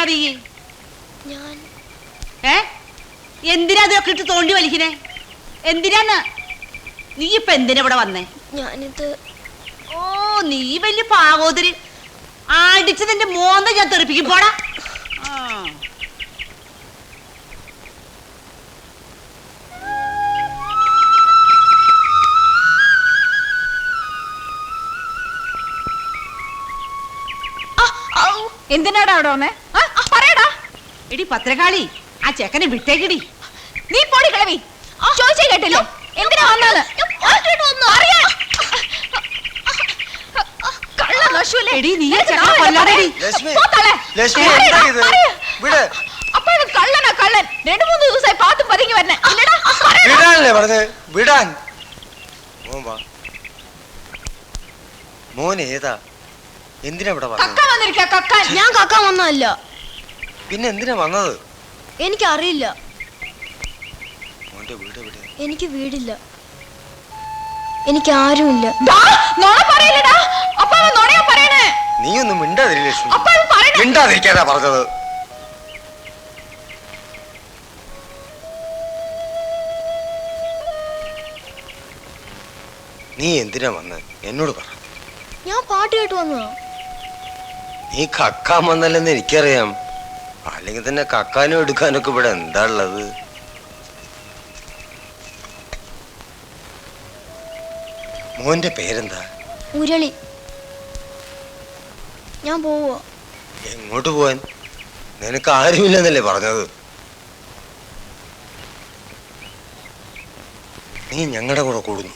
നീ? ഞാൻ എന്തിനാ അതൊക്കെ ഇട്ട് തോണ്ടി വലിക്കണേ? എന്തിനാന്ന്? നീ ഇപ്പൊ എന്തിനാ ഇവിടെ വന്നേ? ഞാനിത് ഓ നീ വലിയ പാകോദരി. അടിച്ച് നിന്റെ മോന്ത ഞാൻ തെറിപ്പിക്കും. പോടാ. എന്തിനാടാ അവിടെ വന്നേ? പറയടാ. എടി പത്രകാളി, ആ ചെക്കനെ വിട്ടേക്കടി. നീ പോടി കിളവി. ചോദിച്ചേ കേട്ടല്ലോ എന്തിനാ വന്നത്? എടി നീ ചെക്കനെ കൊല്ലാതെടി. അപ്പൊ കള്ളനാ കള്ളൻ. 2-3 ദിവസമായി പാത്തും പതുങ്ങി വരണേ. മോൻ ഏതാ? എന്തിനാ ഇവിടെ കക്കാൻ? ഞാൻ കക്കാൻ വന്നതല്ല. പിന്നെ എന്തിനാ വന്നത്? എനിക്കറിയില്ല. മോന്റെ വീട് എവിടെ? എനിക്ക് വീടില്ല, എനിക്ക് ആരുമില്ല. നീ ഒന്നും മിണ്ടാതിരി ലക്ഷ്മി. മിണ്ടാതിരിക്കാനാ പറഞ്ഞത്. നീ എന്തിനാ വന്നത് എന്നോട് പറ. ഞാൻ പാട്ട് കേട്ട് വന്നതാ. നീ കക്കാൻ വന്നല്ലെന്ന് എനിക്കറിയാം. അല്ലെങ്കിൽ തന്നെ കക്കാനും എടുക്കാനൊക്കെ ഇവിടെ എന്താ ഉള്ളത്? മോന്റെ പേരെന്താ? മുരളി. ഞാൻ പോവാ. എങ്ങോട്ട് പോവാൻ? നിനക്ക് ആരുമില്ലെന്നല്ലേ പറഞ്ഞത്? നീ ഞങ്ങളുടെ കൂടെ കൂടുന്നു.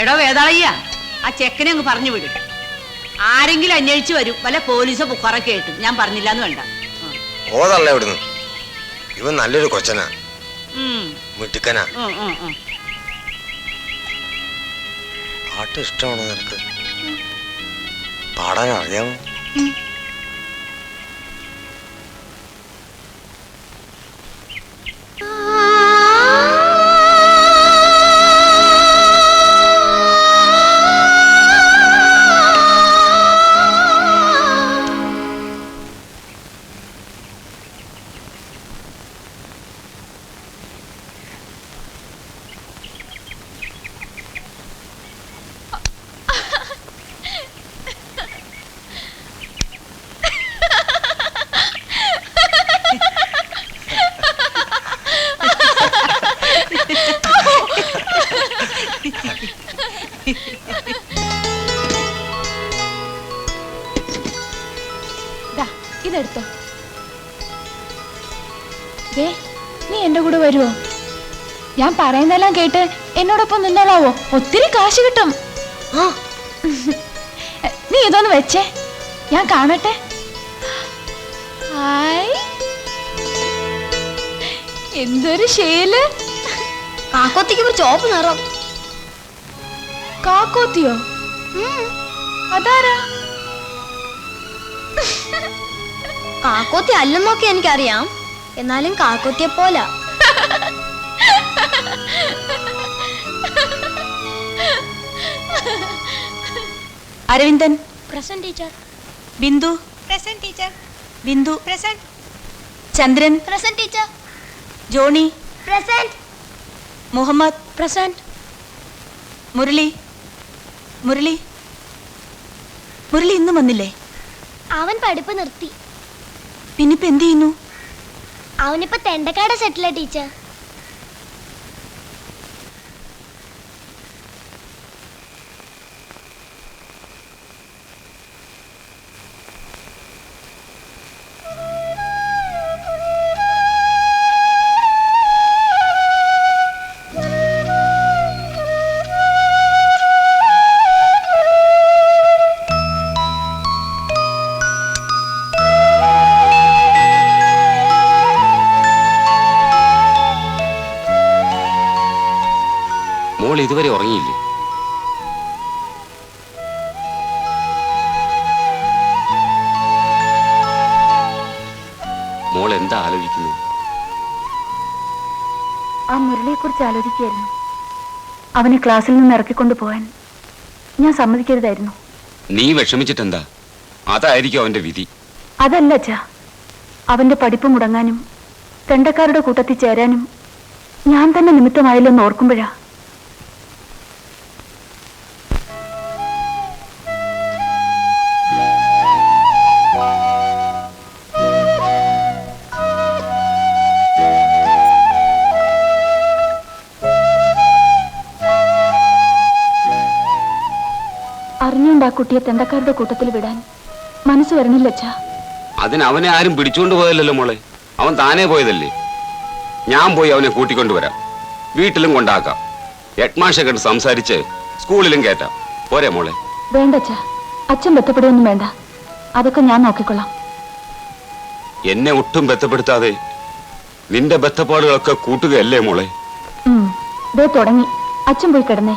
എടോ വേതാളയ്യ, ആ ചെക്കനെ അങ്ങ് പറഞ്ഞു വിടും. ആരെങ്കിലും അന്വേഷിച്ചു വരും. വല്ല പോലീസോ ബുക്കാറൊക്കെ ആയിട്ട്. ഞാൻ പറഞ്ഞില്ലാന്ന് വേണ്ട. ഓതല്ല ഇവിടുന്ന്. ഇവൻ നല്ലൊരു കൊച്ചനാ, മിടുക്കനാ. പാട്ട് ഇഷ്ടമാണോ നിനക്ക്? പാടാൻ അറിയാമോ? ഇതെടുത്തോ. നീ എന്റെ കൂടെ വരുവോ? ഞാൻ പറയുന്നതെല്ലാം കേട്ട് എന്നോടൊപ്പം നിന്നോളാവോ? ഒത്തിരി കാശ് കിട്ടും. നീ ഇതൊന്ന് വെച്ചേ, ഞാൻ കാണട്ടെ. എന്തൊരു ഷേല്. കാക്കോത്തിക്ക് ചോപ്പ് നിറം. കാക്കോത്തിയോ? അതാരാ? കാക്കോത്തി അല്ലെന്നൊക്കെ എനിക്കറിയാം, എന്നാലും കാക്കോത്തിയെ പോലെ. Aravindan present teacher. Bindu present teacher. Bindu present. Chandran present teacher. Johnny present. Muhammad present. Murali Murali Murali ഇന്നും വന്നില്ലേ? അവൻ പഠിപ്പ് നിർത്തി. പിന്നിപ്പോ എന്ത് ചെയ്യുന്നു? അവനിപ്പോ തെണ്ടക്കാട് സെറ്റില ടീച്ചർ. ഇതുവരെ ഉറങ്ങിയില്ലേ? മോൾ എന്താ ആലോചിക്കുന്നത്? ആ മുരളിയെ കുറിച്ച് ആലോചിക്കുകയായിരുന്നു. അവനെ ക്ലാസ്സിൽ നിന്ന് ഇറക്കിക്കൊണ്ടു പോകാൻ ഞാൻ സമ്മതിക്കരുതായിരുന്നു. നീ വിഷമിച്ചിട്ടെന്താ? അതായിരിക്കും അവന്റെ വിധി. അതല്ല അച്ഛാ, അവന്റെ പഠിപ്പ് മുടങ്ങാനും തെണ്ടക്കാരുടെ കൂട്ടത്തിൽ ചേരാനും ഞാൻ തന്നെ നിമിത്തമായില്ലെന്ന് ഓർക്കുമ്പോഴാ. അറിഞ്ഞുകൊണ്ട് ആ കുട്ടിയെ തെണ്ടക്കാരുടെ കൂട്ടത്തിൽ വിടാൻ മനസ്സ് വരണില്ല അച്ഛാ. അതിന് അവനെ ആരും പിടിച്ചുകൊണ്ട് പോയല്ലോ മോളെ. അവൻ താനേ പോയതല്ലേ. ഞാൻ പോയി അവനെ കൂട്ടിക്കൊണ്ടുവരാം, വീട്ടിലും കൊണ്ടാക്കാം, ഹെഡ്മാഷെ കണ്ട് സംസാരിച്ച് സ്കൂളിലും കയറ്റാം. പോരെ മോളെ? വേണ്ട അച്ഛാ, അച്ഛൻ ബന്ധപ്പെടുകയൊന്നും വേണ്ട. അതൊക്കെ ഞാൻ നോക്കിക്കൊള്ളാം. എന്നെ ഒട്ടും ബന്ധപ്പെടുത്താതെ നിന്റെ ബന്ധപ്പാടുകളൊക്കെ കൂട്ടുകയല്ലേ മോളെ? ദേ തുടങ്ങി. അച്ഛൻ പോയി കിടന്നേ.